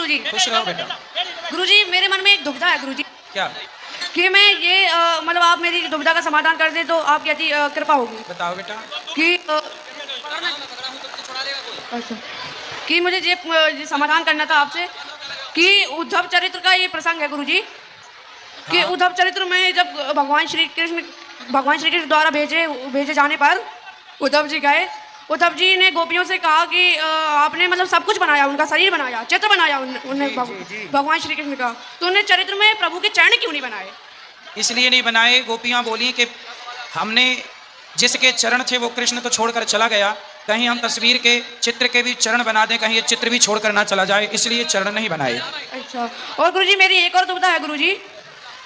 गुरुजी। खुश रहो बेटा। गुरुजी मेरे मन में एक दुविधा है गुरुजी, क्या? कि मैं ये मतलब आप मेरी दुविधा का समाधान कर दें तो आपकी अति कृपा होगी बताओ बेटा। कि अच्छा, कि मुझे ये समाधान करना था आपसे कि उद्धव चरित्र का ये प्रसंग है गुरुजी, कि हाँ। उद्धव चरित्र में जब भगवान श्री कृष्ण द्वारा भेजे जाने पर उद्धव जी गए, उद्धव जी ने गोपियों से कहा कि आपने मतलब सब कुछ बनाया, उनका शरीर बनाया, चित्र बनाया उन्हें भगवान श्री कृष्ण का, तो उन्हें चरित्र में प्रभु के चरण क्यों नहीं बनाए? इसलिए नहीं बनाए, गोपियां बोली कि हमने जिसके चरण थे वो कृष्ण तो छोड़कर चला गया, कहीं हम तस्वीर के चित्र के भी चरण बना दें, कहीं ये चित्र भी छोड़कर ना चला जाए, इसलिए चरण नहीं बनाए। अच्छा, और गुरुजी मेरी एक और दुविधा है गुरुजी,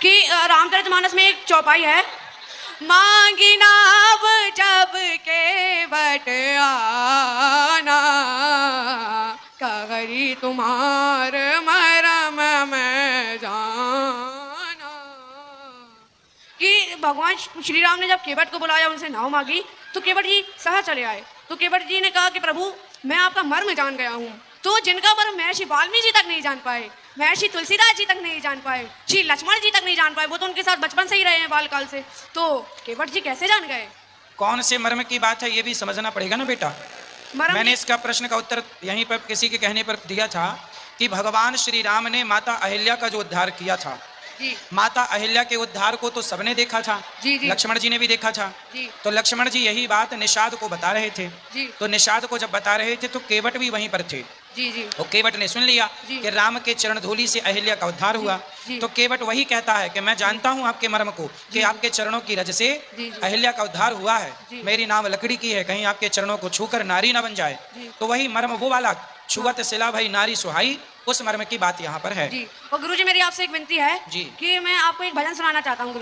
कि रामचरितमानस में एक चौपाई है, मांगी नाव जब के बट आना, कहरी तुम्हार मरम में जाना, कि भगवान श्री राम ने जब केवट को बुलाया, उनसे नाव मांगी तो केवट जी सहज चले आए, तो केवट जी ने कहा कि प्रभु मैं आपका मर्म जान गया हूँ, तो जिनका मर्म महर्षि वाल्मीकि जी तक नहीं जान पाए, महर्षि तुलसीदास जी तक नहीं जान पाए, श्री लक्ष्मण जी तक नहीं जान पाए, वो तो उनके साथ बचपन से ही रहे हैं, बालकाल से, तो केवट जी कैसे जान गए? कौन से मर्म की बात है ये भी समझना पड़ेगा ना बेटा। मैंने इसका प्रश्न का उत्तर यहीं पर किसी के कहने पर दिया था कि भगवान श्री राम ने माता अहिल्या का जो उद्धार किया था, जी। माता अहिल्या के उद्धार को तो सबने देखा था, जी, जी। लक्ष्मण जी ने भी देखा था, जी। तो लक्ष्मण जी यही बात निषाद को बता रहे थे, जी। तो निषाद को जब बता रहे थे तो केवट भी वहीं पर थे, जी, जी। तो केवट ने सुन लिया कि राम के चरण धूलि से अहिल्या का उद्धार हुआ, तो केवट वही कहता है कि मैं जानता हूँ आपके मर्म को, कि आपके चरणों की रज से अहिल्या का उद्धार हुआ है, मेरी नाम लकड़ी की है, कहीं आपके चरणों को छूकर नारी ना बन जाए, तो वही मर्म वो वाला छुअत सिला भई नारी सुहाई, उस मर्म की बात यहाँ पर है। जी। और गुरुजी मेरी आपसे एक विनती है जी। कि मैं आपको एक भजन सुनाना चाहता हूँ।